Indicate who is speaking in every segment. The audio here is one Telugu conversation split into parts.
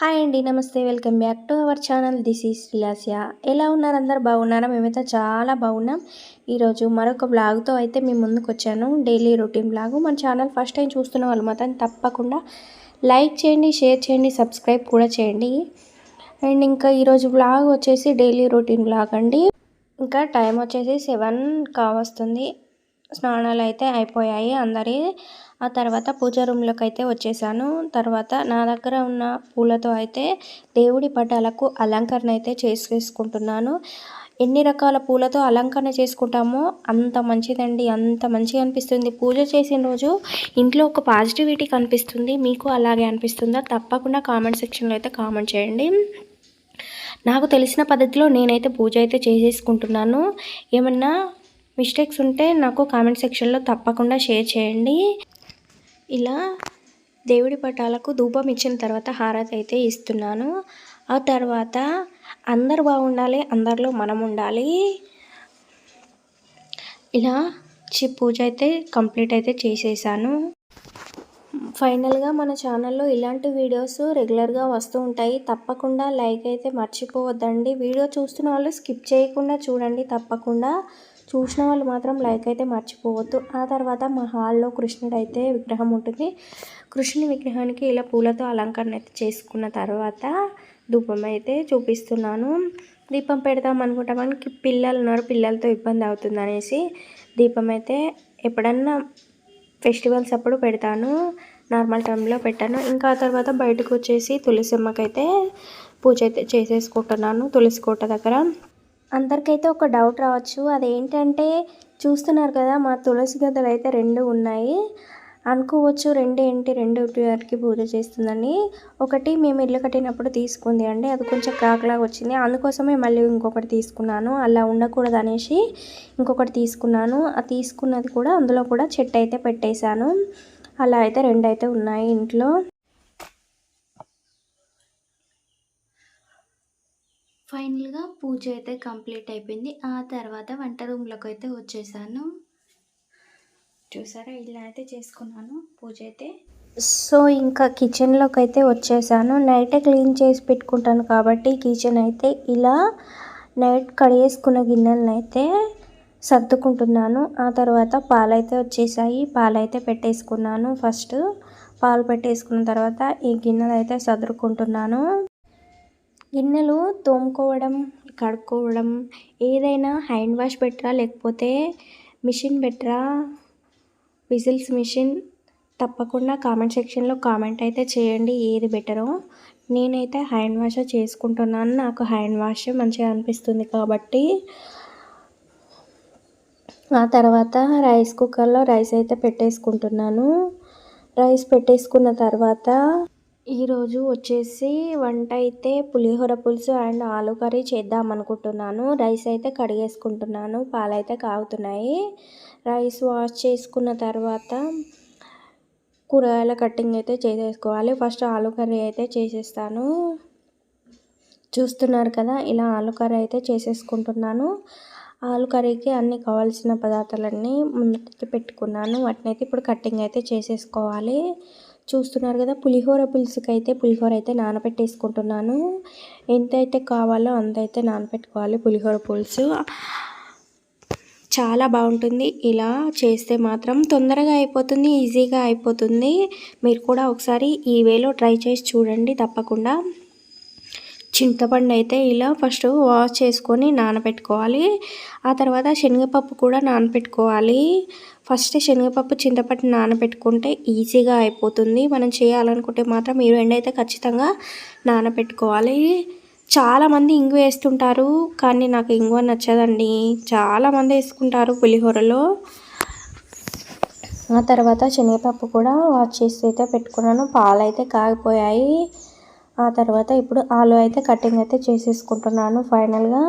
Speaker 1: హాయ్ అండి. నమస్తే. Welcome back to our channel. This is Srilasya. ఎలా ఉన్నారు? అందరు బాగున్నారా? మేమైతే చాలా బాగున్నాం. ఈరోజు మరొక బ్లాగ్తో అయితే మీ ముందుకు వచ్చాను. Daily routine blog. మన ఛానల్ ఫస్ట్ టైం చూస్తున్న వాళ్ళు మాత్రం తప్పకుండా లైక్ చేయండి, షేర్ చేయండి, సబ్స్క్రైబ్ కూడా చేయండి. అండ్ ఇంకా ఈరోజు బ్లాగ్ వచ్చేసి డైలీ రొటీన్ బ్లాగ్ అండి. ఇంకా టైం వచ్చేసి 7 కావస్తుంది. స్నానాలు అయితే అయిపోయాయి అందరి. ఆ తర్వాత పూజ రూమ్లోకి అయితే వచ్చేసాను. తర్వాత నా దగ్గర ఉన్న పూలతో అయితే దేవుడి పటాలకు అలంకరణ అయితే చేసుకుంటున్నాను. ఎన్ని రకాల పూలతో అలంకరణ చేసుకుంటామో అంత మంచిదండి. అంత మంచిగా అనిపిస్తుంది. పూజ చేసిన రోజు ఇంట్లో ఒక పాజిటివిటీ కనిపిస్తుంది. మీకు అలాగే అనిపిస్తుందా? తప్పకుండా కామెంట్ సెక్షన్లో అయితే కామెంట్ చేయండి. నాకు తెలిసిన పద్ధతిలో నేనైతే పూజ అయితే చేసేసుకుంటున్నాను. ఏమన్నా మిస్టేక్స్ ఉంటే నాకు కామెంట్ సెక్షన్లో తప్పకుండా షేర్ చేయండి. ఇలా దేవుడి పటాలకు ధూపం ఇచ్చిన తర్వాత హారతి అయితే ఇస్తున్నాను. ఆ తర్వాత అందరు బాగుండాలి, అందరిలో మనం ఉండాలి. ఇలా పూజ అయితే కంప్లీట్ అయితే చేసేసాను. ఫైనల్గా మన ఛానల్లో ఇలాంటి వీడియోస్ రెగ్యులర్గా వస్తూ ఉంటాయి. తప్పకుండా లైక్ అయితే మర్చిపోవద్దండి. వీడియో చూస్తున్న వాళ్ళు స్కిప్ చేయకుండా చూడండి. తప్పకుండా చూసిన వాళ్ళు మాత్రం లైక్ అయితే మర్చిపోవద్దు. ఆ తర్వాత మా హాల్లో కృష్ణుడు అయితే విగ్రహం ఉంటుంది. కృష్ణుని విగ్రహానికి ఇలా పూలతో అలంకరణ అయితే చేసుకున్న తర్వాత ధూపం అయితే చూపిస్తున్నాను. దీపం పెడదాం అనుకుంటాం, మనకి పిల్లలు ఉన్నారు, పిల్లలతో ఇబ్బంది అవుతుంది అనేసి దీపం అయితే ఎప్పుడన్నా ఫెస్టివల్స్ అప్పుడు పెడతాను, నార్మల్ టైంలో పెట్టాను. ఇంకా ఆ తర్వాత బయటకు వచ్చేసి తులసిమ్మకైతే పూజ అయితే చేసేసుకుంటున్నాను. తులసి కోట దగ్గర అందరికైతే ఒక డౌట్ రావచ్చు. అదేంటంటే చూస్తున్నారు కదా, మా తులసి గదులు అయితే 2 ఉన్నాయి అనుకోవచ్చు. 2 ఏంటి, 2 వారికి పూజ చేస్తుందని. ఒకటి మేము ఇల్లు కట్టినప్పుడు తీసుకుంది అండి, అది కొంచెం క్రాక్లాగా వచ్చింది. అందుకోసమే మళ్ళీ ఇంకొకటి తీసుకున్నాను. అలా ఉండకూడదు అనేసి ఇంకొకటి తీసుకున్నాను. ఆ తీసుకున్నది కూడా అందులో కూడా చెట్టు అయితే పెట్టేశాను. అలా అయితే 2 అయితే ఉన్నాయి ఇంట్లో. ఫైనల్గా పూజ అయితే కంప్లీట్ అయిపోయింది. ఆ తర్వాత వంట రూమ్లోకి అయితే వచ్చేసాను. చూసారా, ఇలా అయితే చేసుకున్నాను పూజ అయితే. సో ఇంకా కిచెన్లోకి అయితే వచ్చేసాను. నైటే క్లీన్ చేసి పెట్టుకుంటాను కాబట్టి కిచెన్ అయితే ఇలా నైట్ కడిగేసుకున్న గిన్నెలను అయితే సర్దుకుంటున్నాను. ఆ తర్వాత పాలైతే వచ్చేసాయి. పాలైతే పెట్టేసుకున్నాను. ఫస్ట్ పాలు పెట్టేసుకున్న తర్వాత ఈ గిన్నెలు అయితే సర్దుకుంటున్నాను. గిన్నెలు తోముకోవడం, కడుక్కోవడం ఏదైనా హ్యాండ్ వాష్ బెటరా లేకపోతే మిషన్ బెటరా, విజిల్స్ మిషన్? తప్పకుండా కామెంట్ సెక్షన్లో కామెంట్ అయితే చేయండి ఏది బెటరో. నేనైతే హ్యాండ్ వాష్ చేసుకుంటున్నాను. నాకు హ్యాండ్ వాష్ మంచిగా అనిపిస్తుంది కాబట్టి. ఆ తర్వాత రైస్ కుక్కర్లో రైస్ అయితే పెట్టేసుకుంటున్నాను. రైస్ పెట్టేసుకున్న తర్వాత ఈరోజు వచ్చేసి వంట అయితే పులిహోర పులుసు అండ్ ఆలు కర్రీ చేద్దాం అనుకుంటున్నాను. రైస్ అయితే కడిగేసుకుంటున్నాను. పాలైతే కాగుతున్నాయి. రైస్ వాష్ చేసుకున్న తర్వాత కూరగాయల కట్టింగ్ అయితే చేసేసుకోవాలి. ఫస్ట్ ఆలు కర్రీ అయితే చేసేస్తాను. చూస్తున్నారు కదా, ఇలా ఆలు కర్రీ అయితే చేసేసుకుంటున్నాను. ఆలు కర్రీకి అన్ని కావాల్సిన పదార్థాలన్నీ ముందు పెట్టుకున్నాను. వాటిని అయితే ఇప్పుడు కట్టింగ్ అయితే చేసేసుకోవాలి. చూస్తున్నారు కదా, పులిహోర పులుసుకి అయితే పులిహోర అయితే నానబెట్టేసుకుంటున్నాను. ఎంతైతే కావాలో అంతైతే నానబెట్టుకోవాలి. పులిహోర పులుసు చాలా బాగుంటుంది. ఇలా చేస్తే మాత్రం తొందరగా అయిపోతుంది, ఈజీగా అయిపోతుంది. మీరు కూడా ఒకసారి ఈ వేలో ట్రై చేసి చూడండి తప్పకుండా. చింతపండు అయితే ఇలా ఫస్ట్ వాష్ చేసుకొని నానబెట్టుకోవాలి. ఆ తర్వాత శనగపప్పు కూడా నానబెట్టుకోవాలి. ఫస్ట్ శనగపప్పు, చింతపండు నానబెట్టుకుంటే ఈజీగా అయిపోతుంది. మనం చేయాలనుకుంటే మాత్రం మీరు ఎండైతే ఖచ్చితంగా నానబెట్టుకోవాలి. చాలామంది ఇంగు వేస్తుంటారు, కానీ నాకు ఇంగువ నచ్చదండి. చాలామంది వేసుకుంటారు పులిహోరలో. ఆ తర్వాత శనగపప్పు కూడా వాష్ చేసి అయితే పెట్టుకున్నాను. పాలు అయితే కాగిపోయాయి. ఆ తర్వాత ఇప్పుడు ఆలు అయితే కటింగ్ అయితే చేసేసుకుంటున్నాను. ఫైనల్గా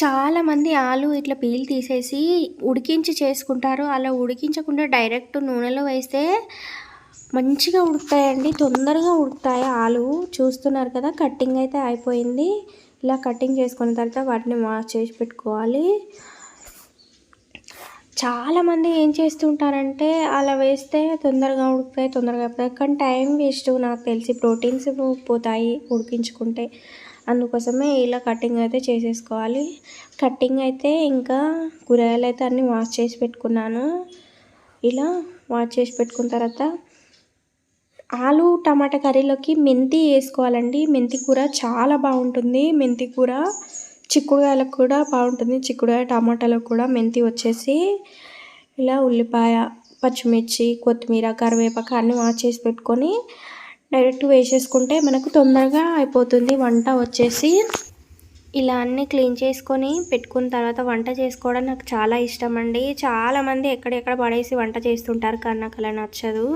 Speaker 1: చాలామంది ఆలు ఇట్లా పీల్ తీసేసి ఉడికించి చేసుకుంటారు. అలా ఉడికించకుండా డైరెక్ట్ నూనెలో వేస్తే మంచిగా ఉడుకుతాయండి, తొందరగా ఉడుకుతాయి ఆలు. చూస్తున్నారు కదా, కట్టింగ్ అయితే అయిపోయింది. ఇలా కటింగ్ చేసుకున్న తర్వాత వాటిని వాష్ చేసి పెట్టుకోవాలి. చాలామంది ఏం చేస్తుంటారంటే అలా వేస్తే తొందరగా ఉడుకుతాయి, తొందరగా అయిపోతాయి. కానీ టైం వేస్ట్ నాకు తెలిసి ప్రోటీన్స్ పోతాయి ఉడికించుకుంటే. అందుకోసమే ఇలా కటింగ్ అయితే చేసేసుకోవాలి. కటింగ్ అయితే ఇంకా కూరగాయలు అయితే అన్నీ వాష్ చేసి పెట్టుకున్నాను. ఇలా వాష్ చేసి పెట్టుకున్న తర్వాత ఆలు టమాటా కర్రీలోకి మెంతి వేసుకోవాలండి. మెంతి కూర చాలా బాగుంటుంది. మెంతి కూర చిక్కుడుకాయలకు కూడా బాగుంటుంది. చిక్కుడుకాయ టమాటాలకు కూడా మెంతి వచ్చేసి ఇలా ఉల్లిపాయ, పచ్చిమిర్చి, కొత్తిమీర, కరివేపాకు అన్నీ వాష్ చేసి పెట్టుకొని డైరెక్ట్ వేసేసుకుంటే మనకు తొందరగా అయిపోతుంది వంట వచ్చేసి. ఇలా అన్నీ క్లీన్ చేసుకొని పెట్టుకున్న తర్వాత వంట చేసుకోవడం నాకు చాలా ఇష్టం అండి. చాలామంది ఎక్కడెక్కడ పడేసి వంట చేస్తుంటారు కానీ నాకు అలా నచ్చదు.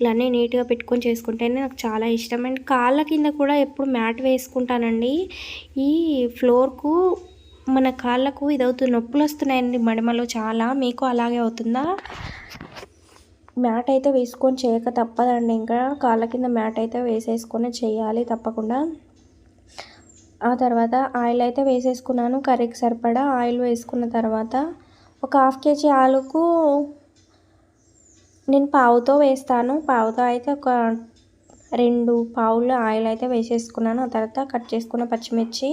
Speaker 1: ఇలా అన్నీ నీట్గా పెట్టుకొని చేసుకుంటేనే నాకు చాలా ఇష్టం. అండ్ కాళ్ళ కింద కూడా ఎప్పుడు మ్యాట్ వేసుకుంటానండి. ఈ ఫ్లోర్కు మన కాళ్ళకు ఇదవుతుంది, నొప్పులు వస్తున్నాయండి మడిమలో చాలా. మీకు అలాగే అవుతుందా? మ్యాట్ అయితే వేసుకొని చేయక తప్పదండి. ఇంకా కాళ్ళ కింద మ్యాట్ అయితే వేసేసుకొని చేయాలి తప్పకుండా. ఆ తర్వాత ఆయిల్ అయితే వేసేసుకున్నాను. కర్రీకి సరిపడా ఆయిల్ వేసుకున్న తర్వాత ఒక 1/2 kg ఆలుకు నేను పావుతో వేస్తాను. పావుతో అయితే ఒక 2 పావులు ఆయిల్ అయితే వేసేసుకున్నాను. ఆ తర్వాత కట్ చేసుకున్న పచ్చిమిర్చి,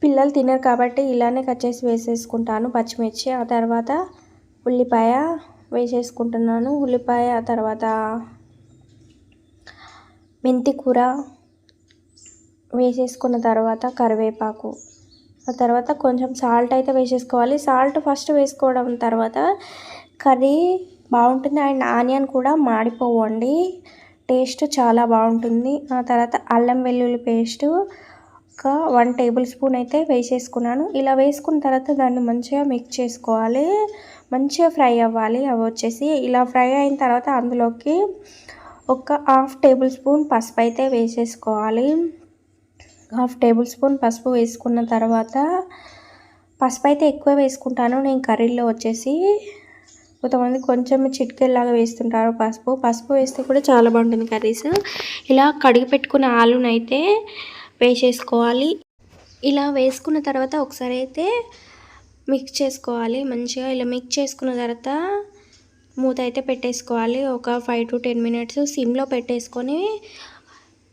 Speaker 1: పిల్లలు తినరు కాబట్టి ఇలానే కట్ చేసి వేసేసుకుంటాను పచ్చిమిర్చి. ఆ తర్వాత ఉల్లిపాయ వేసేసుకుంటున్నాను. ఉల్లిపాయ తర్వాత మెంతి కూర వేసేసుకున్న తర్వాత కరివేపాకు, ఆ తర్వాత కొంచెం సాల్ట్ అయితే వేసేసుకోవాలి. సాల్ట్ ఫస్ట్ వేసుకోవడం తర్వాత కర్రీ బాగుంటుంది. అండ్ ఆనియన్ కూడా మాడిపోవండి, టేస్ట్ చాలా బాగుంటుంది. ఆ తర్వాత అల్లం వెల్లుల్లి పేస్ట్ ఒక 1 టేబుల్ స్పూన్ అయితే వేసేసుకున్నాను. ఇలా వేసుకున్న తర్వాత దాన్ని మంచిగా మిక్స్ చేసుకోవాలి. మంచిగా ఫ్రై అవ్వాలి. అవి వచ్చేసి ఇలా ఫ్రై అయిన తర్వాత అందులోకి ఒక 1/2 టేబుల్ స్పూన్ పసుపు అయితే వేసేసుకోవాలి. 1/2 టేబుల్ స్పూన్ పసుపు వేసుకున్న తర్వాత, పసుపు అయితే ఎక్కువ వేసుకుంటాను నేను కర్రీలో వచ్చేసి. కొంతమంది కొంచెం చిటికెల్లాగా వేస్తుంటారు పసుపు వేస్తే కూడా చాలా బాగుంటుంది కర్రీస్. ఇలా కడిగి పెట్టుకున్న ఆలునైతే వేసేసుకోవాలి. ఇలా వేసుకున్న తర్వాత ఒకసారి అయితే మిక్స్ చేసుకోవాలి మంచిగా. ఇలా మిక్స్ చేసుకున్న తర్వాత మూత అయితే పెట్టేసుకోవాలి. ఒక 5 to 10 minutes సిమ్లో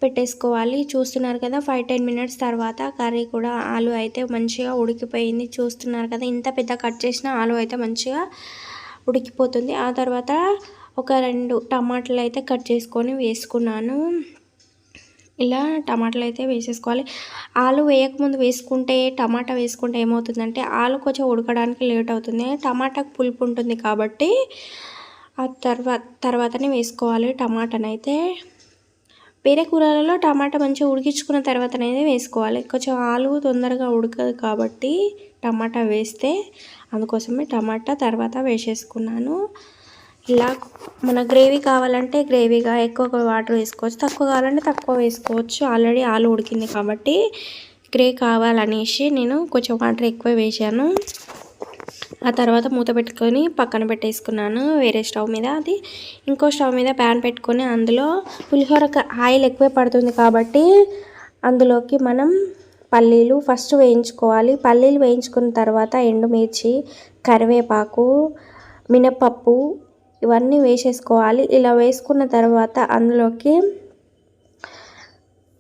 Speaker 1: పెట్టేసుకోవాలి. చూస్తున్నారు కదా 5-10 minutes తర్వాత కర్రీ కూడా ఆలు అయితే మంచిగా ఉడికిపోయింది. చూస్తున్నారు కదా ఇంత పెద్ద కట్ చేసిన ఆలు అయితే మంచిగా ఉడికిపోతుంది. ఆ తర్వాత ఒక 2 టమాటాలు అయితే కట్ చేసుకొని వేసుకున్నాను. ఇలా టమాటాలు అయితే వేసేసుకోవాలి. ఆలు వేయకముందు వేసుకుంటే, టమాటా వేసుకుంటే ఏమవుతుందంటే ఆలు కొంచెం ఉడకడానికి లేట్ అవుతుంది. టమాటాకు పులుపు ఉంటుంది కాబట్టి ఆ తర్వాతనే వేసుకోవాలి టమాటానైతే. వేరే కూరలలో టమాటా మంచిగా ఉడికించుకున్న తర్వాతనైతే వేసుకోవాలి. కొంచెం ఆలు తొందరగా ఉడకదు కాబట్టి టమాటా వేస్తే, అందుకోసమే టమాటా తర్వాత వేసేసుకున్నాను. ఇలా మన గ్రేవీ కావాలంటే గ్రేవీగా ఎక్కువ వాటర్ వేసుకోవచ్చు, తక్కువ కావాలంటే తక్కువ వేసుకోవచ్చు. ఆల్రెడీ ఆలు ఉడికింది కాబట్టి గ్రేవీ కావాలనేసి నేను కొంచెం వాటర్ ఎక్కువ వేసాను. ఆ తర్వాత మూత పెట్టుకొని పక్కన పెట్టేసుకున్నాను వేరే స్టవ్ మీద. అది ఇంకో స్టవ్ మీద ప్యాన్ పెట్టుకొని అందులో పులిహోరకు ఆయిల్ ఎక్కువ పడుతుంది కాబట్టి అందులోకి మనం పల్లీలు ఫస్ట్ వేయించుకోవాలి. పల్లీలు వేయించుకున్న తర్వాత ఎండుమిర్చి, కరివేపాకు, మినపప్పు ఇవన్నీ వేసేసుకోవాలి. ఇలా వేసుకున్న తర్వాత అందులోకి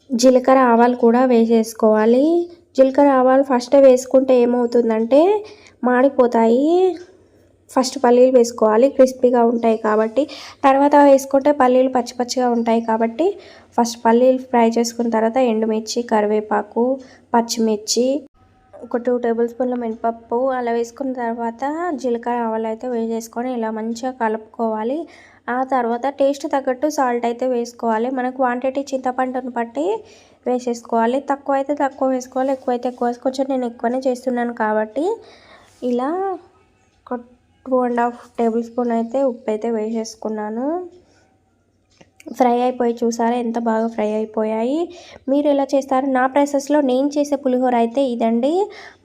Speaker 1: జీలకర్ర ఆవాలు కూడా వేసేసుకోవాలి. జీలకర్ర ఆవాలు ఫస్ట్ వేసుకుంటే ఏమవుతుందంటే మాడిపోతాయి. ఫస్ట్ పల్లీలు వేసుకోవాలి, క్రిస్పీగా ఉంటాయి కాబట్టి. తర్వాత వేసుకుంటే పల్లీలు పచ్చి పచ్చిగా ఉంటాయి కాబట్టి ఫస్ట్ పల్లీలు ఫ్రై చేసుకున్న తర్వాత ఎండుమిర్చి, కరివేపాకు, పచ్చిమిర్చి, ఒక 2 టేబుల్ స్పూన్ల మినపప్పు అలా వేసుకున్న తర్వాత జీలకర్ర ఆవాలు అయితే వేసేసుకొని ఇలా మంచిగా కలుపుకోవాలి. ఆ తర్వాత టేస్ట్ తగ్గట్టు సాల్ట్ అయితే వేసుకోవాలి. మన క్వాంటిటీ చింతపండును బట్టి వేసేసుకోవాలి. తక్కువ అయితే తక్కువ వేసుకోవాలి, ఎక్కువ అయితే ఎక్కువ. కొంచెం నేను ఎక్కువనే చేస్తున్నాను కాబట్టి ఇలా ఒక 2.5 టేబుల్ స్పూన్ అయితే ఉప్పు అయితే వేసేసుకున్నాను. ఫ్రై అయిపోయి చూసారా ఎంత బాగా ఫ్రై అయిపోయాయి. మీరు ఎలా చేస్తారు? నా ప్రాసెస్లో నేను చేసే పులిహోర అయితే ఇదండి.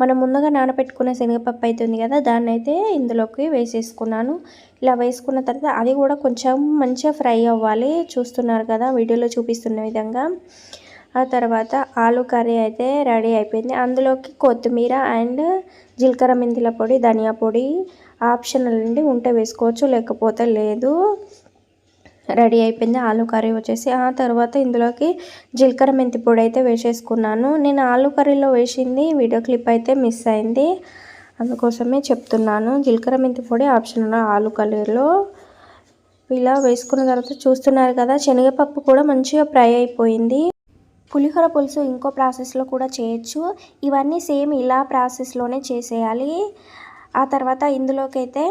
Speaker 1: మనం ముందుగా నానబెట్టుకునే శనగపప్పు అయితే ఉంది కదా, దాన్ని అయితే ఇందులోకి వేసేసుకున్నాను. ఇలా వేసుకున్న తర్వాత అది కూడా కొంచెం మంచిగా ఫ్రై అవ్వాలి. చూస్తున్నారు కదా వీడియోలో చూపిస్తున్న విధంగా. ఆ తర్వాత ఆలు కర్రీ అయితే రెడీ అయిపోయింది. అందులోకి కొత్తిమీర అండ్ జీలకర్ర మెంతుల పొడి, ధనియా పొడి ఆప్షనల్ అండి, ఉంటే వేసుకోవచ్చు లేకపోతే లేదు. రెడీ అయిపోయింది ఆలు కర్రీ వచ్చేసి. ఆ తర్వాత ఇందులోకి జీలకర్ర మెంతి పొడి అయితే వేసేసుకున్నాను. నేను ఆలు కర్రీలో వేసింది వీడియో క్లిప్ అయితే మిస్ అయింది, అందుకోసమే చెప్తున్నాను. జీలకర్ర మెంతి పొడి ఆప్షనల్ ఆలు కర్రీలో. ఇలా వేసుకున్న తర్వాత చూస్తున్నారు కదా, శనగపప్పు కూడా మంచిగా ఫ్రై అయిపోయింది. పులిహోర పులుసు ఇంకో ప్రాసెస్లో కూడా చేయొచ్చు. ఇవన్నీ సేమ్ ఇలా ప్రాసెస్లోనే చేసేయాలి. ఆ తర్వాత ఇందులోకి అయితే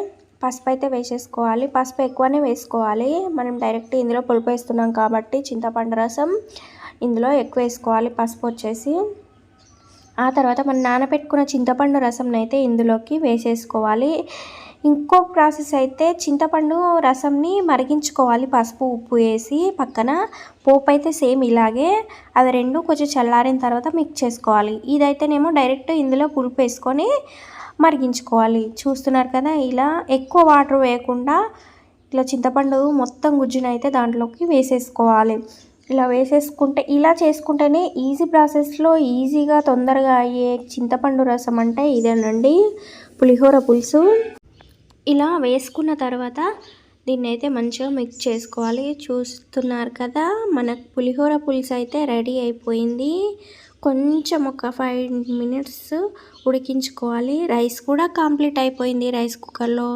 Speaker 1: పసుపు అయితే వేసేసుకోవాలి. పసుపు ఎక్కువనే వేసుకోవాలి, మనం డైరెక్ట్ ఇందులో పులుపు వేస్తున్నాం కాబట్టి చింతపండు రసం ఇందులో ఎక్కువ వేసుకోవాలి పసుపు వచ్చేసి. ఆ తర్వాత మనం నానబెట్టుకున్న చింతపండు రసంని అయితే ఇందులోకి వేసేసుకోవాలి. ఇంకో ప్రాసెస్ అయితే చింతపండు రసంని మరిగించుకోవాలి పసుపు ఉప్పు వేసి పక్కన. పోపు అయితే సేమ్ ఇలాగే, అది రెండు కొంచెం చల్లారిన తర్వాత మిక్స్ చేసుకోవాలి. ఇదైతేనేమో డైరెక్ట్ ఇందులో పులుపు వేసుకొని మరిగించుకోవాలి. చూస్తున్నారు కదా, ఇలా ఎక్కువ వాటర్ వేయకుండా ఇలా చింతపండు మొత్తం గుజ్జునైతే దాంట్లోకి వేసేసుకోవాలి. ఇలా వేసేసుకుంటే, ఇలా చేసుకుంటేనే ఈజీ ప్రాసెస్లో ఈజీగా తొందరగా అయ్యే చింతపండు రసం అంటే ఇదేనండి, పులిహోర పులుసు. ఇలా వేసుకున్న తర్వాత దీన్ని అయితే మంచిగా మిక్స్ చేసుకోవాలి. చూస్తున్నారు కదా, మనకు పులిహోర పులుసు అయితే రెడీ అయిపోయింది. కొంచెం ఒక 5 మినిట్స్ ఉడికించుకోవాలి. రైస్ కూడా కంప్లీట్ అయిపోయింది రైస్ కుక్కర్లో.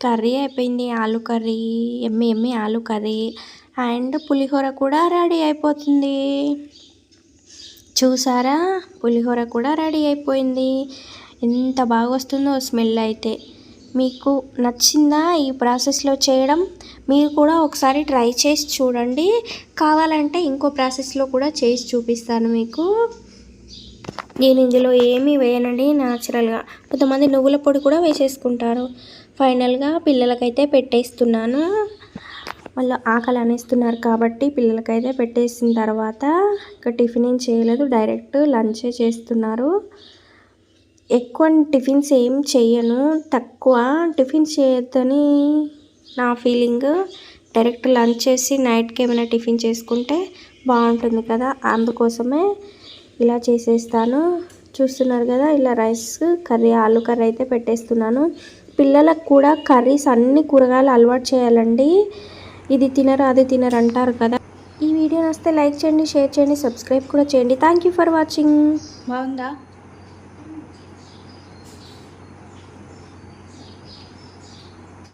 Speaker 1: కర్రీ అయిపోయింది, ఆలు కర్రీ, ఎమ్మి ఆలు కర్రీ అండ్ పులిహోర కూడా రెడీ అయిపోతుంది. చూసారా, పులిహోర కూడా రెడీ అయిపోయింది. ఎంత బాగా వస్తుందో స్మెల్ అయితే. మీకు నచ్చిందా ఈ ప్రాసెస్లో చేయడం? మీరు కూడా ఒకసారి ట్రై చేసి చూడండి. కావాలంటే ఇంకో ప్రాసెస్లో కూడా చేసి చూపిస్తాను మీకు. నేను ఇందులో ఏమీ వేయనండి, న్యాచురల్గా. కొంతమంది నువ్వుల పొడి కూడా వేసేసుకుంటారు. ఫైనల్గా పిల్లలకైతే పెట్టేస్తున్నాను. వాళ్ళు ఆకలి అనేస్తున్నారు కాబట్టి పిల్లలకైతే పెట్టేసిన తర్వాత ఇక టిఫిన్ ఏం చేయలేదు, డైరెక్ట్ లంచే చేస్తున్నారు. ఎక్కువ టిఫిన్స్ ఏం చేయను, తక్కువ టిఫిన్స్ చేయొద్దని నా ఫీలింగ్. డైరెక్ట్ లంచ్ చేసి నైట్కి ఏమైనా టిఫిన్ చేసుకుంటే బాగుంటుంది కదా, అందుకోసమే ఇలా చేసేస్తాను. చూస్తున్నారు కదా, ఇలా రైస్ కర్రీ, ఆలు కర్రీ అయితే పెట్టేస్తున్నాను. పిల్లలకు కూడా కర్రీస్ అన్ని కూరగాయలు అలవాటు చేయాలండి. ఇది తినరు అది తినరు అంటారు కదా. ఈ వీడియో నచ్చితే లైక్ చేయండి, షేర్ చేయండి, సబ్స్క్రైబ్ కూడా చేయండి. Thank you for watching.
Speaker 2: బాగుందా?